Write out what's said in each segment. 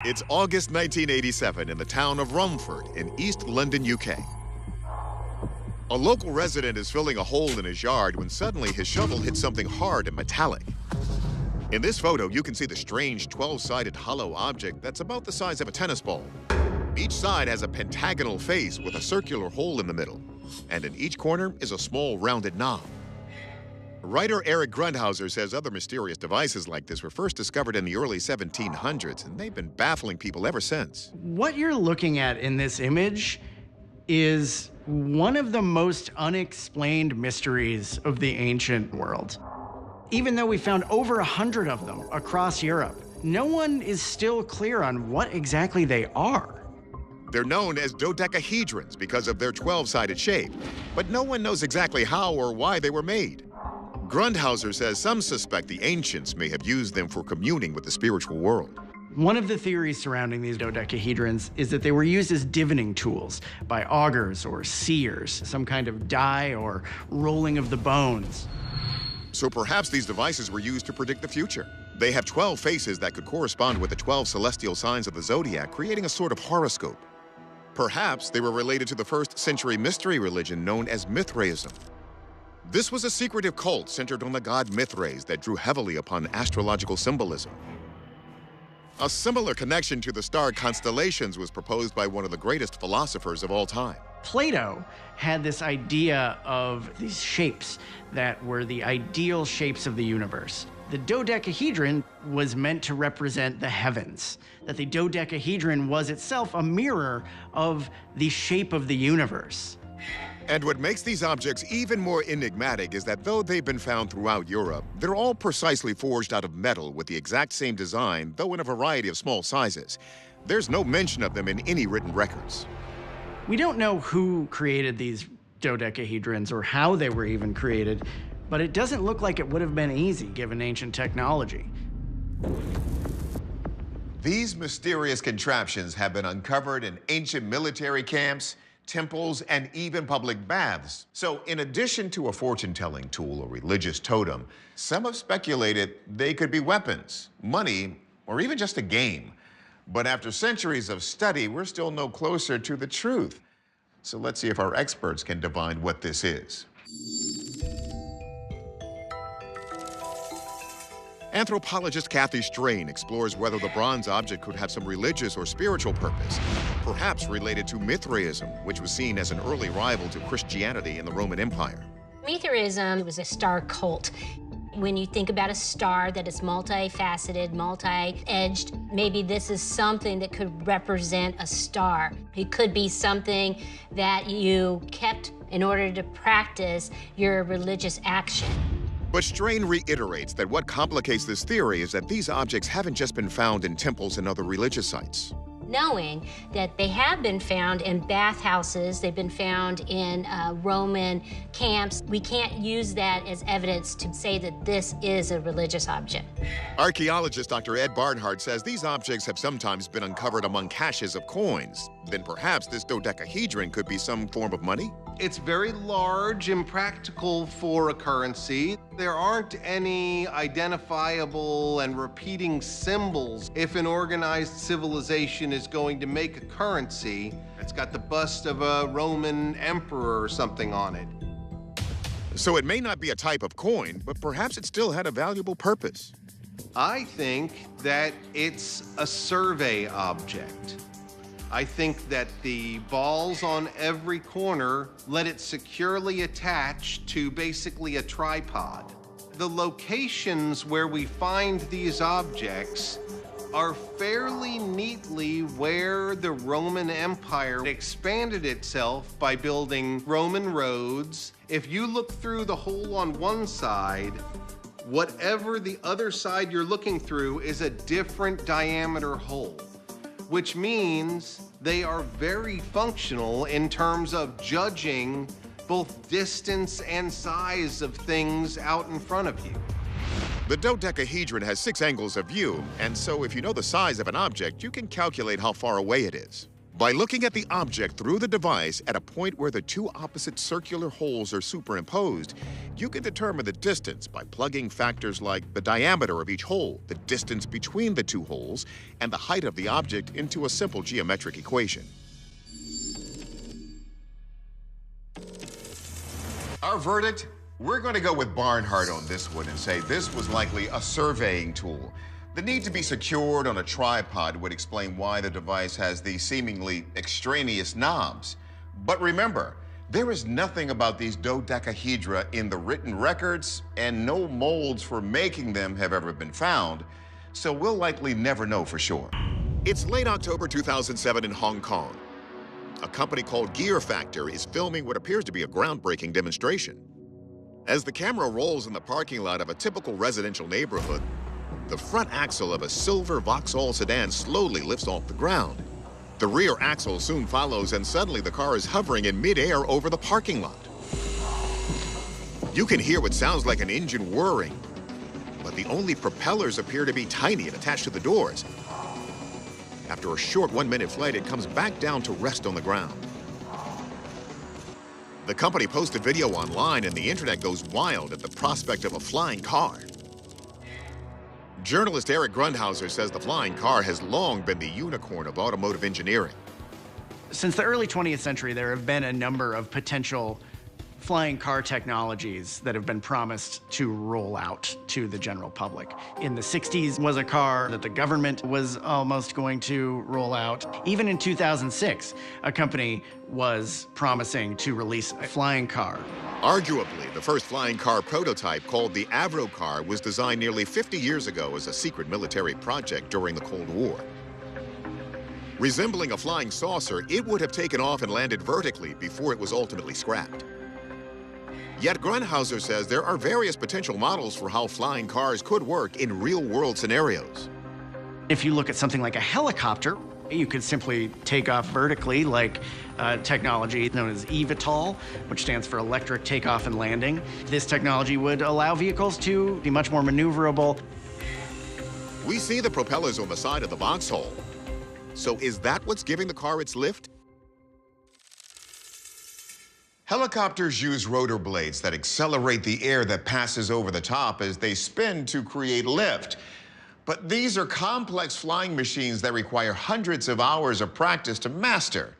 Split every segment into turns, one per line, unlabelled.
It's August 1987 in the town of Romford in East London, UK. A local resident is filling a hole in his yard when suddenly his shovel hits something hard and metallic. In this photo, you can see the strange 12-sided hollow object that's about the size of a tennis ball. Each side has a pentagonal face with a circular hole in the middle, and in each corner is a small rounded knob. Writer Eric Grundhauser says other mysterious devices like this were first discovered in the early 1700s, and they've been baffling people ever since.
What you're looking at in this image is one of the most unexplained mysteries of the ancient world. Even though we found over 100 of them across Europe, no one is still clear on what exactly they are.
They're known as dodecahedrons because of their 12-sided shape, but no one knows exactly how or why they were made. Grundhauser says some suspect the ancients may have used them for communing with the spiritual world.
One of the theories surrounding these dodecahedrons is that they were used as divining tools by augurs or seers, some kind of die or rolling of the bones.
So perhaps these devices were used to predict the future. They have 12 faces that could correspond with the 12 celestial signs of the zodiac, creating a sort of horoscope. Perhaps they were related to the first-century mystery religion known as Mithraism. This was a secretive cult centered on the god Mithras that drew heavily upon astrological symbolism. A similar connection to the star constellations was proposed by one of the greatest philosophers of all time.
Plato had this idea of these shapes that were the ideal shapes of the universe. The dodecahedron was meant to represent the heavens, that the dodecahedron was itself a mirror of the shape of the universe.
And what makes these objects even more enigmatic is that though they've been found throughout Europe, they're all precisely forged out of metal with the exact same design, though in a variety of small sizes. There's no mention of them in any written records.
We don't know who created these dodecahedrons or how they were even created, but it doesn't look like it would have been easy given ancient technology.
These mysterious contraptions have been uncovered in ancient military camps, temples, and even public baths. So in addition to a fortune-telling tool or religious totem, some have speculated they could be weapons, money, or even just a game. But after centuries of study, we're still no closer to the truth. So let's see if our experts can divine what this is. Anthropologist Kathy Strain explores whether the bronze object could have some religious or spiritual purpose, perhaps related to Mithraism, which was seen as an early rival to Christianity in the Roman Empire.
Mithraism was a star cult. When you think about a star that is multifaceted, multi-edged, maybe this is something that could represent a star. It could be something that you kept in order to practice your religious action.
But Strain reiterates that what complicates this theory is that these objects haven't just been found in temples and other religious sites.
Knowing that they have been found in bathhouses, they've been found in Roman camps, we can't use that as evidence to say that this is a religious object.
Archaeologist Dr. Ed Barnhart says these objects have sometimes been uncovered among caches of coins. Then perhaps this dodecahedron could be some form of money?
It's very large and practical for a currency. There aren't any identifiable and repeating symbols. If an organized civilization is going to make a currency, it's got the bust of a Roman emperor or something on it.
So it may not be a type of coin, but perhaps it still had a valuable purpose.
I think that it's a survey object. I think that the balls on every corner let it securely attach to basically a tripod. The locations where we find these objects are fairly neatly where the Roman Empire expanded itself by building Roman roads. If you look through the hole on one side, whatever the other side you're looking through is a different diameter hole, which means they are very functional in terms of judging both distance and size of things out in front of you.
The dodecahedron has 6 angles of view, and so if you know the size of an object, you can calculate how far away it is. By looking at the object through the device at a point where the two opposite circular holes are superimposed, you can determine the distance by plugging factors like the diameter of each hole, the distance between the two holes, and the height of the object into a simple geometric equation. Our verdict? We're going to go with Barnhart on this one and say this was likely a surveying tool. The need to be secured on a tripod would explain why the device has these seemingly extraneous knobs. But remember, there is nothing about these dodecahedra in the written records, and no molds for making them have ever been found, so we'll likely never know for sure. It's late October 2007 in Hong Kong. A company called Gear Factor is filming what appears to be a groundbreaking demonstration. As the camera rolls in the parking lot of a typical residential neighborhood, the front axle of a silver Vauxhall sedan slowly lifts off the ground. The rear axle soon follows, and suddenly the car is hovering in midair over the parking lot. You can hear what sounds like an engine whirring, but the only propellers appear to be tiny and attached to the doors. After a short 1-minute flight, it comes back down to rest on the ground. The company posted video online, and the internet goes wild at the prospect of a flying car. Journalist Eric Grundhauser says the flying car has long been the unicorn of automotive engineering.
Since the early 20th century, there have been a number of potential flying car technologies that have been promised to roll out to the general public. In the 60s was a car that the government was almost going to roll out. Even in 2006, a company was promising to release a flying car.
Arguably, the first flying car prototype, called the Avro car, was designed nearly 50 years ago as a secret military project during the Cold War. Resembling a flying saucer, it would have taken off and landed vertically before it was ultimately scrapped. Yet Grundhauser says there are various potential models for how flying cars could work in real-world scenarios.
If you look at something like a helicopter, you could simply take off vertically, like technology known as eVTOL, which stands for electric takeoff and landing. This technology would allow vehicles to be much more maneuverable.
We see the propellers on the side of the Vauxhall. So is that what's giving the car its lift? Helicopters use rotor blades that accelerate the air that passes over the top as they spin to create lift. But these are complex flying machines that require hundreds of hours of practice to master.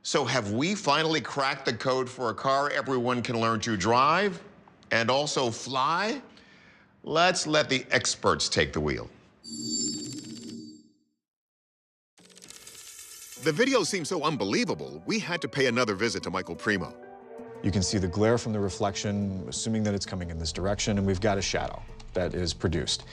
So have we finally cracked the code for a car everyone can learn to drive and also fly? Let's let the experts take the wheel. The video seemed so unbelievable, we had to pay another visit to Michael Primo.
You can see the glare from the reflection, assuming that it's coming in this direction, and we've got a shadow that is produced.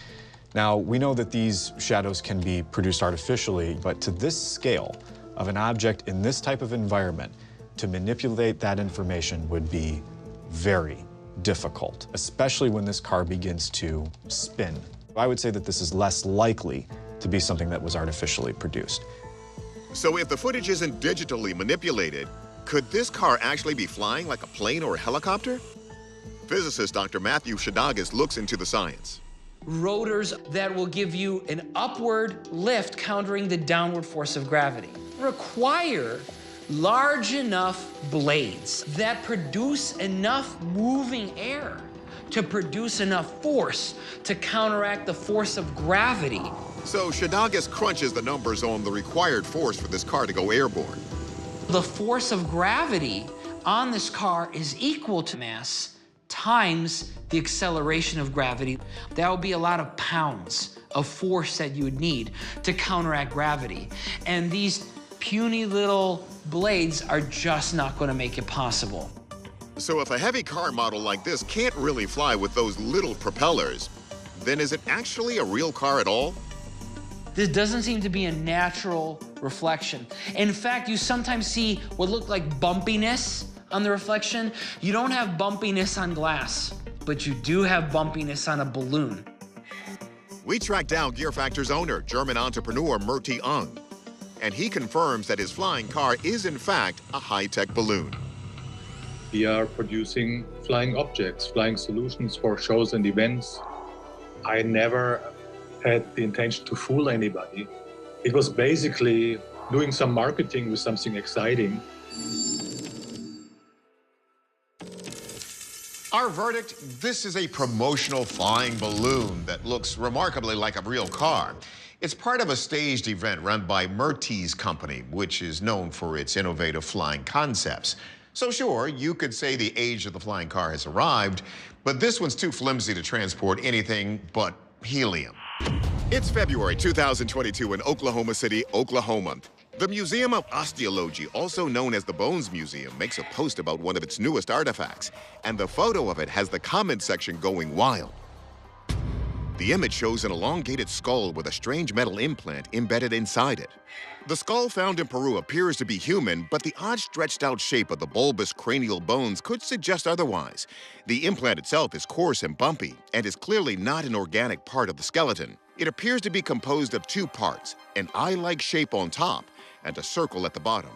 Now, we know that these shadows can be produced artificially, but to this scale of an object in this type of environment, to manipulate that information would be very difficult, especially when this car begins to spin. I would say that this is less likely to be something that was artificially produced.
So if the footage isn't digitally manipulated, could this car actually be flying like a plane or a helicopter? Physicist Dr. Matthew Shadagas looks into the science.
Rotors that will give you an upward lift countering the downward force of gravity require large enough blades that produce enough moving air to produce enough force to counteract the force of gravity.
So Shadagas crunches the numbers on the required force for this car to go airborne.
The force of gravity on this car is equal to mass times the acceleration of gravity. That would be a lot of pounds of force that you would need to counteract gravity. And these puny little blades are just not going to make it possible.
So if a heavy car model like this can't really fly with those little propellers, then is it actually a real car at all?
This doesn't seem to be a natural reflection. In fact, you sometimes see what look like bumpiness on the reflection. You don't have bumpiness on glass, but you do have bumpiness on a balloon.
We tracked down Gear Factor's owner, German entrepreneur Murti Ung, and he confirms that his flying car is in fact a high-tech balloon.
We are producing flying objects, flying solutions for shows and events. I never had the intention to fool anybody. It was basically doing some marketing with something exciting.
Our verdict, this is a promotional flying balloon that looks remarkably like a real car. It's part of a staged event run by Mertes Company, which is known for its innovative flying concepts. So sure, you could say the age of the flying car has arrived, but this one's too flimsy to transport anything but helium. It's February 2022 in Oklahoma City, Oklahoma. The Museum of Osteology, also known as the Bones Museum, makes a post about one of its newest artifacts, and the photo of it has the comment section going wild. The image shows an elongated skull with a strange metal implant embedded inside it. The skull found in Peru appears to be human, but the odd stretched-out shape of the bulbous cranial bones could suggest otherwise. The implant itself is coarse and bumpy, and is clearly not an organic part of the skeleton. It appears to be composed of two parts, an eye-like shape on top and a circle at the bottom.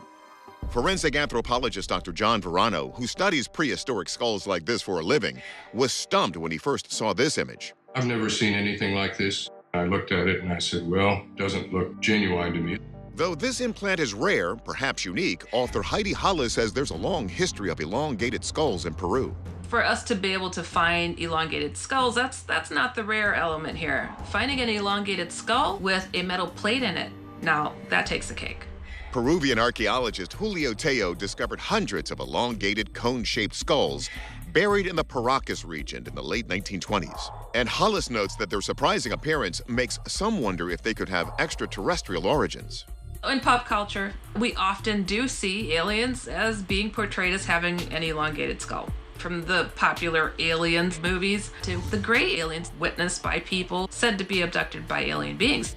Forensic anthropologist Dr. John Verano, who studies prehistoric skulls like this for a living, was stumped when he first saw this image.
I've never seen anything like this. I looked at it and I said, well, doesn't look genuine to me.
Though this implant is rare, perhaps unique, author Heidi Hollis says there's a long history of elongated skulls in Peru.
For us to be able to find elongated skulls, that's not the rare element here. Finding an elongated skull with a metal plate in it, now that takes the cake.
Peruvian archaeologist Julio Teo discovered hundreds of elongated cone-shaped skulls buried in the Paracas region in the late 1920s. And Hollis notes that their surprising appearance makes some wonder if they could have extraterrestrial origins.
In pop culture, we often do see aliens as being portrayed as having an elongated skull. From the popular Aliens movies to the gray aliens witnessed by people said to be abducted by alien beings.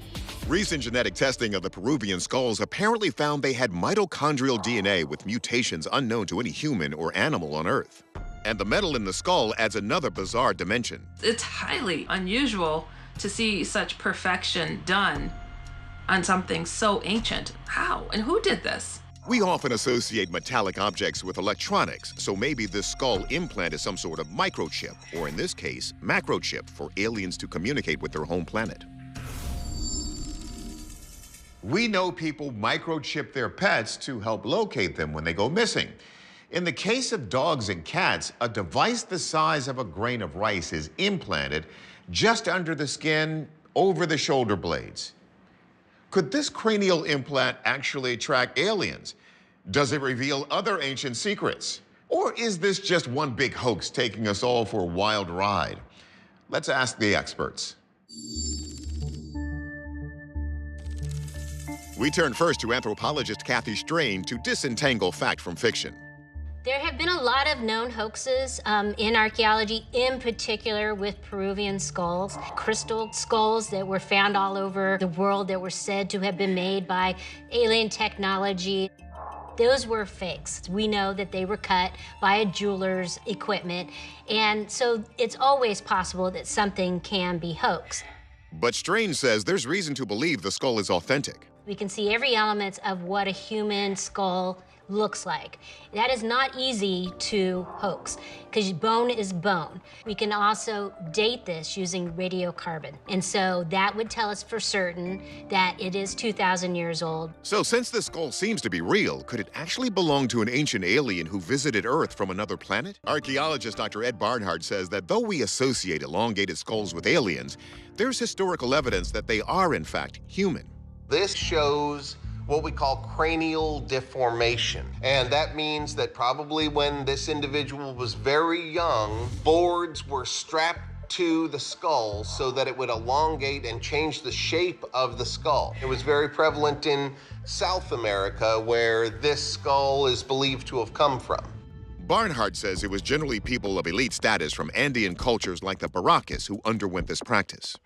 Recent genetic testing of the Peruvian skulls apparently found they had mitochondrial DNA with mutations unknown to any human or animal on Earth. And the metal in the skull adds another bizarre dimension.
It's highly unusual to see such perfection done on something so ancient. How and who did this?
We often associate metallic objects with electronics, so maybe this skull implant is some sort of microchip, or in this case, macrochip, for aliens to communicate with their home planet. We know people microchip their pets to help locate them when they go missing. In the case of dogs and cats, a device the size of a grain of rice is implanted just under the skin, over the shoulder blades. Could this cranial implant actually track aliens? Does it reveal other ancient secrets? Or is this just one big hoax taking us all for a wild ride? Let's ask the experts. We turn first to anthropologist Kathy Strain to disentangle fact from fiction.
There have been a lot of known hoaxes in archaeology, in particular with Peruvian skulls, crystal skulls that were found all over the world that were said to have been made by alien technology. Those were fakes. We know that they were cut by a jeweler's equipment, and so it's always possible that something can be hoaxed.
But Strain says there's reason to believe the skull is authentic.
We can see every element of what a human skull looks like. That is not easy to hoax, because bone is bone. We can also date this using radiocarbon, and so that would tell us for certain that it is 2,000 years old.
So since the skull seems to be real, could it actually belong to an ancient alien who visited Earth from another planet? Archaeologist Dr. Ed Barnhart says that though we associate elongated skulls with aliens, there's historical evidence that they are in fact human.
This shows what we call cranial deformation. And that means that probably when this individual was very young, boards were strapped to the skull so that it would elongate and change the shape of the skull. It was very prevalent in South America, where this skull is believed to have come from.
Barnhart says it was generally people of elite status from Andean cultures like the Paracas who underwent this practice.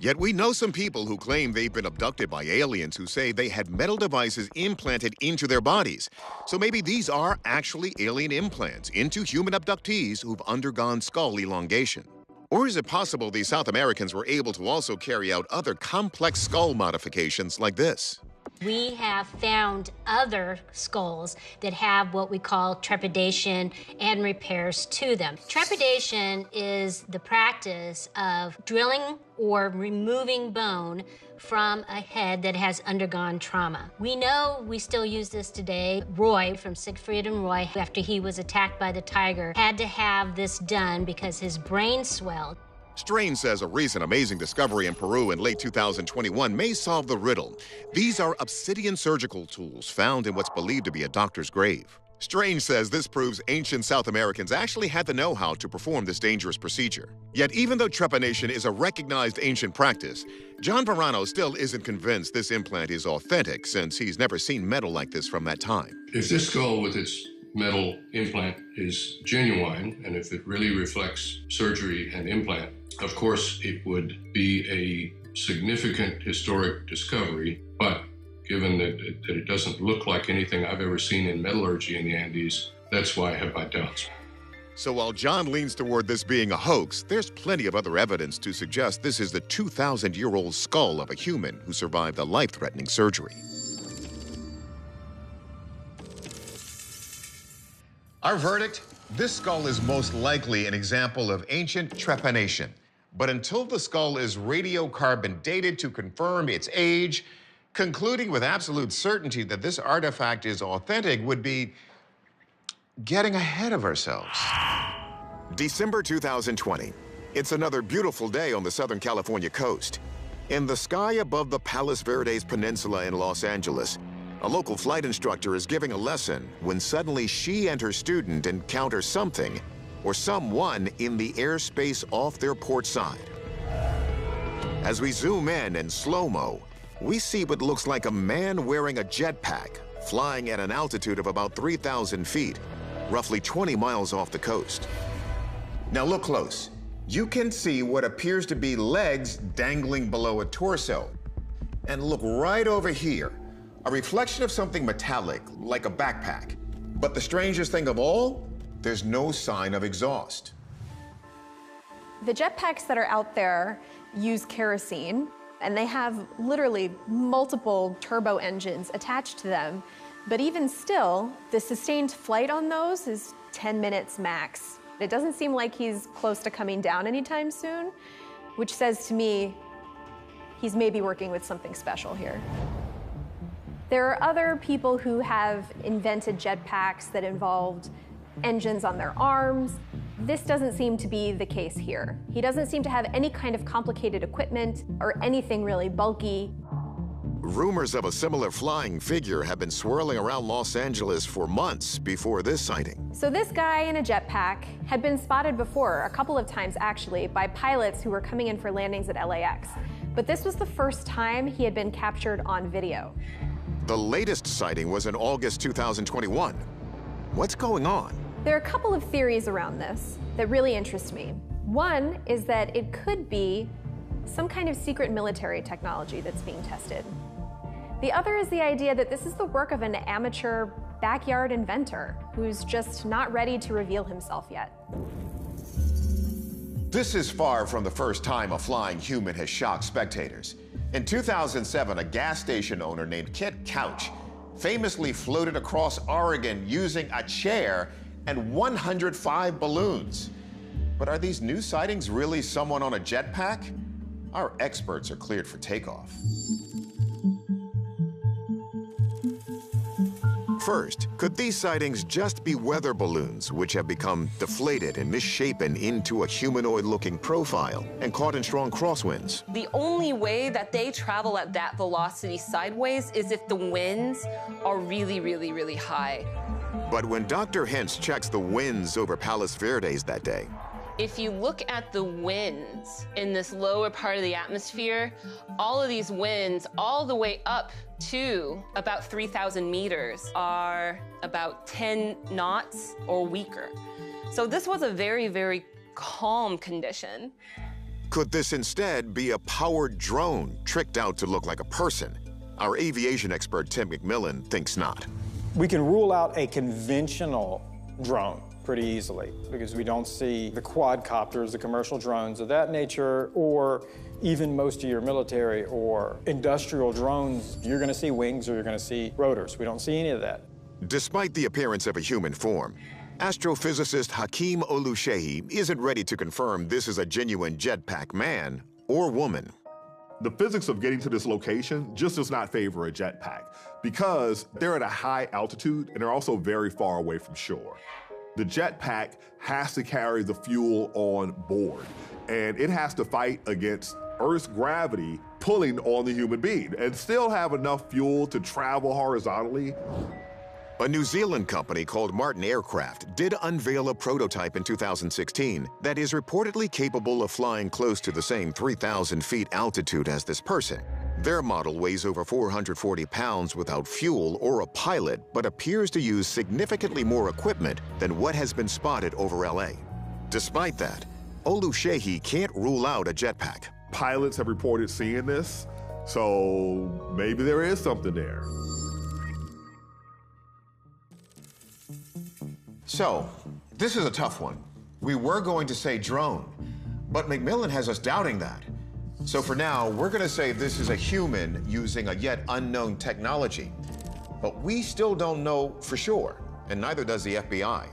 Yet we know some people who claim they've been abducted by aliens who say they had metal devices implanted into their bodies. So maybe these are actually alien implants into human abductees who've undergone skull elongation. Or is it possible these South Americans were able to also carry out other complex skull modifications like this?
We have found other skulls that have what we call trepidation and repairs to them. Trepidation is the practice of drilling or removing bone from a head that has undergone trauma. We know we still use this today. Roy from Siegfried and Roy, after he was attacked by the tiger, had to have this done because his brain swelled.
Strange says a recent amazing discovery in Peru in late 2021 may solve the riddle. These are obsidian surgical tools found in what's believed to be a doctor's grave. Strange says this proves ancient South Americans actually had the know-how to perform this dangerous procedure. Yet even though trepanation is a recognized ancient practice, John Verano still isn't convinced this implant is authentic since he's never seen metal like this from that time.
If this skull with its metal implant is genuine, and if it really reflects surgery and implant, of course it would be a significant historic discovery, but given that it doesn't look like anything I've ever seen in metallurgy in the Andes, that's why I have my doubts.
So while John leans toward this being a hoax, there's plenty of other evidence to suggest this is the 2,000-year-old skull of a human who survived a life-threatening surgery. Our verdict? This skull is most likely an example of ancient trepanation. But until the skull is radiocarbon dated to confirm its age, concluding with absolute certainty that this artifact is authentic would be getting ahead of ourselves. December 2020. It's another beautiful day on the Southern California coast. In the sky above the Palos Verdes Peninsula in Los Angeles, a local flight instructor is giving a lesson when suddenly she and her student encounter something or someone in the airspace off their port side. As we zoom in slow-mo, we see what looks like a man wearing a jetpack, flying at an altitude of about 3,000 feet, roughly 20 miles off the coast. Now look close. You can see what appears to be legs dangling below a torso. And look right over here, a reflection of something metallic, like a backpack. But the strangest thing of all, there's no sign of exhaust.
The jetpacks that are out there use kerosene, and they have literally multiple turbo engines attached to them. But even still, the sustained flight on those is 10 minutes max. It doesn't seem like he's close to coming down anytime soon, which says to me, he's maybe working with something special here. There are other people who have invented jetpacks that involved engines on their arms. This doesn't seem to be the case here. He doesn't seem to have any kind of complicated equipment or anything really bulky.
Rumors of a similar flying figure have been swirling around Los Angeles for months before this sighting.
So this guy in a jetpack had been spotted before, a couple of times actually, by pilots who were coming in for landings at LAX. But this was the first time he had been captured on video.
The latest sighting was in August 2021. What's going on?
There are a couple of theories around this that really interest me. One is that it could be some kind of secret military technology that's being tested. The other is the idea that this is the work of an amateur backyard inventor who's just not ready to reveal himself yet.
This is far from the first time a flying human has shocked spectators. In 2007, a gas station owner named Kit Couch famously floated across Oregon using a chair and 105 balloons. But are these new sightings really someone on a jetpack? Our experts are cleared for takeoff. First, could these sightings just be weather balloons which have become deflated and misshapen into a humanoid-looking profile and caught in strong crosswinds?
The only way that they travel at that velocity sideways is if the winds are really, really, really high.
But when Dr. Hentz checks the winds over Palos Verdes that day,
if you look at the winds in this lower part of the atmosphere, all of these winds all the way up to about 3,000 meters are about 10 knots or weaker. So this was a very, very calm condition.
could this instead be a powered drone tricked out to look like a person? Our aviation expert Tim McMillan thinks not.
We can rule out a conventional drone pretty easily because we don't see the quadcopters, the commercial drones of that nature, or even most of your military or industrial drones. You're gonna see wings or you're gonna see rotors. We don't see any of that.
Despite the appearance of a human form, astrophysicist Hakeem Oluseyi isn't ready to confirm this is a genuine jetpack man or woman.
The physics of getting to this location just does not favor a jetpack because they're at a high altitude and they're also very far away from shore. The jetpack has to carry the fuel on board, and it has to fight against Earth's gravity pulling on the human being and still have enough fuel to travel horizontally.
A New Zealand company called Martin Aircraft did unveil a prototype in 2016 that is reportedly capable of flying close to the same 3,000 feet altitude as this person. Their model weighs over 440 pounds without fuel or a pilot, but appears to use significantly more equipment than what has been spotted over LA. Despite that, Oluseyi can't rule out a jetpack.
Pilots have reported seeing this, so maybe there is something there.
So, this is a tough one. We were going to say drone, but McMillan has us doubting that. So for now, we're going to say this is a human using a yet unknown technology. But we still don't know for sure, and neither does the FBI.